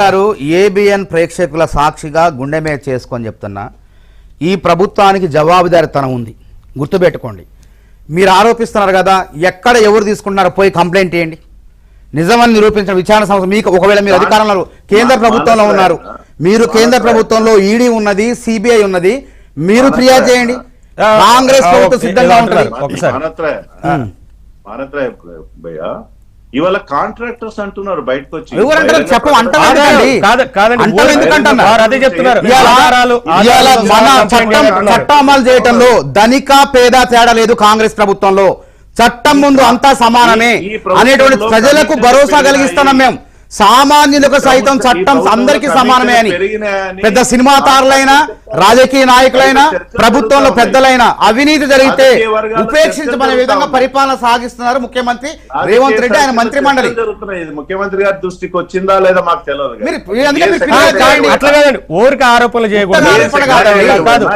గారు ఏబిఎన్ ప్రేక్షకుల సాక్షిగా గుండె మీద చేసుకొని చెప్తున్నా, ఈ ప్రభుత్వానికి జవాబుదారీతనం ఉంది, గుర్తుపెట్టుకోండి. మీరు ఆరోపిస్తున్నారు కదా, ఎక్కడ ఎవరు తీసుకుంటున్నారో పోయి కంప్లైంట్ చేయండి. నిజమని నిరూపించిన విచారణ సంస్థ మీకు, ఒకవేళ మీరు అధికారంలో కేంద్ర ప్రభుత్వంలో ఉన్నారు, మీరు కేంద్ర ప్రభుత్వంలో ఈడీ ఉన్నది, సిబిఐ ఉన్నది, మీరు ఫిర్యాదు చేయండి. కాంగ్రెస్ ప్రభుత్వం సిద్ధంగా ఉంటుంది. ఇవాళ కాంట్రాక్టర్స్ అంటున్నారు బయటకు వచ్చి, చట్టం అమలు చేయటంలో ధనిక పేద తేడా లేదు. కాంగ్రెస్ ప్రభుత్వంలో చట్టం ముందు అంతా సమానమే అనేటువంటి ప్రజలకు భరోసా కలిగిస్తున్నాం మేము. సామాన్యులకు సైతం చట్టం అందరికీ సమానమే అని పెద్ద సినిమా తారులైనా, రాజకీయ నాయకులైనా, ప్రభుత్వంలో పెద్దలైనా అవినీతి జరిగితే ఉపేక్షించమనే విధంగా పరిపాలన సాగిస్తున్నారు ముఖ్యమంత్రి రేవంత్ రెడ్డి, ఆయన మంత్రి మండలి. ముఖ్యమంత్రి గారి దృష్టికి వచ్చిందా లేదా మాకు తెలియదు. ఊరికి ఆరోపణలు చేయకూడదు.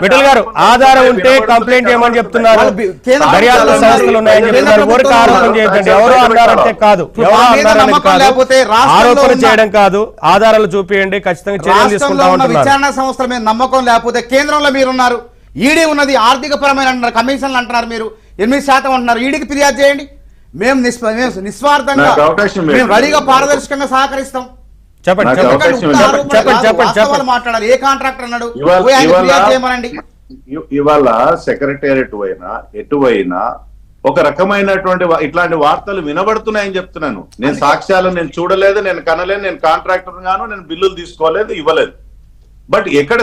విఠల్ గారు ఆధారం ఉంటే కంప్లైంట్ చేయమని చెప్తున్నారు, దర్యాప్తు సంస్థలు ఉన్నాయని చెప్తున్నారు. ఊరికి ఆరోపణ చేయకండి. ఎవరో అన్నారంటే కాదు, ఎవరో అన్నారని ఆరోపణ చేయడం కాదు, ఆధారాలు చూపియండి, ఖచ్చితంగా చర్యలు తీసుకుంటాం. విచారణ సంస్థల మీద నమ్మకం లేకపోతే కేంద్రంలో మీరున్నారు, ఈడీ ఉన్నది, ఆర్థిక పరమైన అంటున్నారు, కమిషన్లు అంటున్నారు, మీరు 8% అంటున్నారు. ఈడీకి ఫిర్యాదు చేయండి. మేము నిస్వార్థంగా మేము రెడీగా పారదర్శకంగా సహకరిస్తాం. చెప్పండి మాట్లాడాలి. ఏ కాంట్రాక్టర్ అన్నాడు? చేయమనండి. ఇవాళ సెక్రటేరియట్ అయినా ఎటువైనా ఒక రకమైనటువంటి ఇట్లాంటి వార్తలు వినబడుతున్నాయని చెప్తున్నాను. నేను సాక్ష్యాలను నేను చూడలేదు, నేను కనలేదు, నేను కాంట్రాక్టర్ గాను, నేను బిల్లులు తీసుకోలేదు, ఇవ్వలేదు. బట్ ఎక్కడ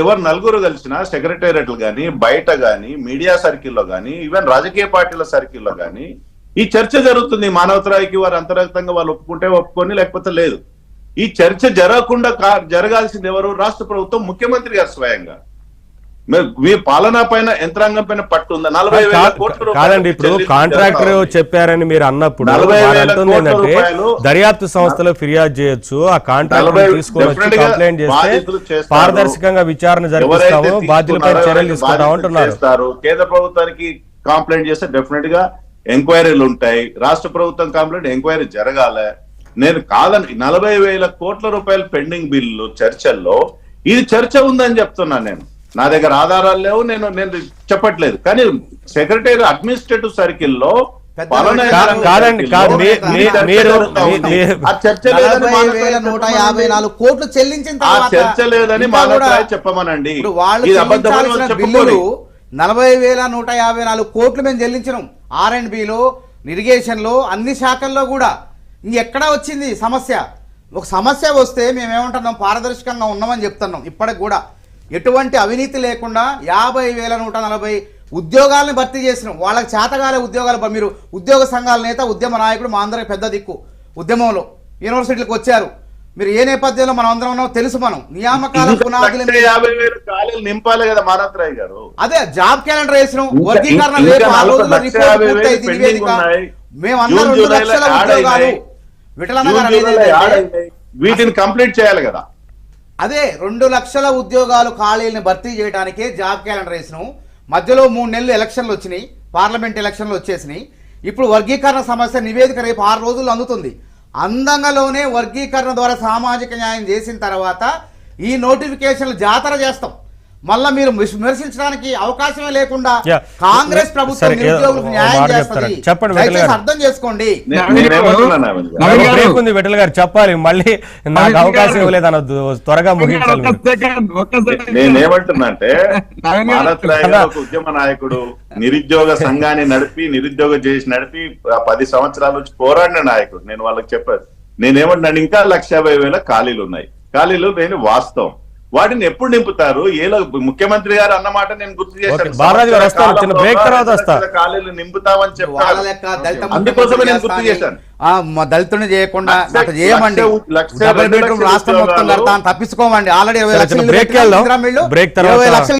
ఎవరు నలుగురు కలిసినా సెక్రటేరియట్లు కానీ, బయట కానీ, మీడియా సర్కిల్లో కానీ, ఈవెన్ రాజకీయ పార్టీల సర్కిల్లో కానీ ఈ చర్చ జరుగుతుంది. మానవతరాయికి వారు అంతర్గతంగా వాళ్ళు ఒప్పుకుంటే ఒప్పుకొని, లేకపోతే లేదు. ఈ చర్చ జరగకుండా జరగాల్సింది ఎవరు? రాష్ట్ర ప్రభుత్వం, ముఖ్యమంత్రి గారు స్వయంగా. మీ పాలనా పైన, యంత్రాంగం పైన పట్టు ఉందా? 40,000 కోట్ల కాదండి. ఇప్పుడు కాంట్రాక్టర్ చెప్పారని మీరు అన్నప్పుడు ఏంటంటే దర్యాప్తు సంస్థలో ఫిర్యాదు చేయొచ్చు, ఆ కాంట్రాక్టర్ తీసుకొని వచ్చి కంప్లైంట్ చేస్తే పారదర్శకంగా విచారణ జరిపిస్తాము, బాధ్యులపై చర్యలు తీసుకుంటాం అంటున్నారు. కేంద్ర ప్రభుత్వానికి కంప్లైంట్ చేస్తే డెఫినెట్ గా ఎంక్వైరీలు ఉంటాయి. రాష్ట్ర ప్రభుత్వం కంప్లైంట్ ఎంక్వైరీ జరగాలి. నేను కాదని 40,000 కోట్ల రూపాయలు పెండింగ్ బిల్లు చర్చల్లో ఇది చర్చ ఉందని చెప్తున్నాను. నేను నా దగ్గర ఆధారాలు లేవు, నేను చెప్పట్లేదు. కానీ సెక్రటరీ అడ్మినిస్ట్రేటివ్ సర్కిల్ లో కాదండి, కోట్లు చెల్లించిన చర్చ లేదని చెప్పమనండి. 40,154 కోట్లు మేము చెల్లించినాం. R&Bలో, ఇరిగేషన్ లో, అన్ని శాఖల్లో కూడా. ఇంకెక్కడా వచ్చింది సమస్య? ఒక సమస్య వస్తే మేమేమంటున్నాం, పారదర్శకంగా ఉన్నామని చెప్తున్నాం. ఇప్పటికి కూడా ఎటువంటి అవినీతి లేకుండా 50,140 ఉద్యోగాలను భర్తీ చేసినాం. వాళ్ళకి చేతగాలే ఉద్యోగాలు. మీరు ఉద్యోగ సంఘాల నేత, ఉద్యమ నాయకుడు, మా అందరికి పెద్ద దిక్కు. ఉద్యమంలో యూనివర్సిటీలకు వచ్చారు. మీరు ఏ నేపథ్యంలో మనం అందరం ఉన్నామో తెలుసు. మనం నియామకాల పునాదులు నింపాలి కదా మానవరాయ్ గారు. అదే జాబ్ క్యాలెండర్ వేసినాం. వర్గీకరణ రేపు ఆ రోజుల్లో రిపోర్ట్ పూర్తయింది, నివేదిక. మేమందరం 2 లక్షల ఉద్యోగాలు విఠలన్న గారు వీటిని కంప్లీట్ చేయాలి కదా. అదే 2 లక్షల ఉద్యోగాలు ఖాళీలను భర్తీ చేయడానికే జాబ్ క్యాలెండర్ వేసినాం. మధ్యలో 3 నెలలు ఎలక్షన్లు వచ్చినాయి, పార్లమెంట్ ఎలక్షన్లు వచ్చేసినాయి. ఇప్పుడు వర్గీకరణ సమస్య నివేదిక రేపు 6 రోజుల్లో అందుతుంది. అందంగాలోనే వర్గీకరణ ద్వారా సామాజిక న్యాయం చేసిన తర్వాత ఈ నోటిఫికేషన్లు జాతర చేస్తాం. మళ్ళా మీరు విమర్శించడానికి అవకాశమే లేకుండా కాంగ్రెస్ ప్రభుత్వం నిరుద్యోగులకు న్యాయం చేస్తుంది. అర్థం చేసుకోండి. విఠల్ గారు చెప్పాలి, మళ్ళీ నాకు అవకాశం ఇవ్వలేదు అనొద్దు, త్వరగా ముగించాలి. నేనేమంటున్నా అంటే, ఉద్యమ నాయకుడు, నిరుద్యోగ సంఘాన్ని నడిపి, నిరుద్యోగ చేసి నడిపి 10 సంవత్సరాల నుంచి పోరాడిన నాయకుడు. నేను వాళ్ళకి చెప్పాను, నేనేమంటున్నాను, ఇంకా 150,000 ఖాళీలు ఉన్నాయి. ఖాళీలు నేను వాస్తవం. వాటిని ఎప్పుడు నింపుతారు? ఏలో ముఖ్యమంత్రి గారు అన్నమాట నేను గుర్తు చేశాను. ఖాళీలు నింపుతామని చెప్పారు. అందుకోసమే నేను గుర్తు చేశాను. దళితుని చేయకుండా చేయమండి. రాష్ట్రం మొత్తం తప్పించుకోమండి. ఆల్రెడీ 20 లక్షలు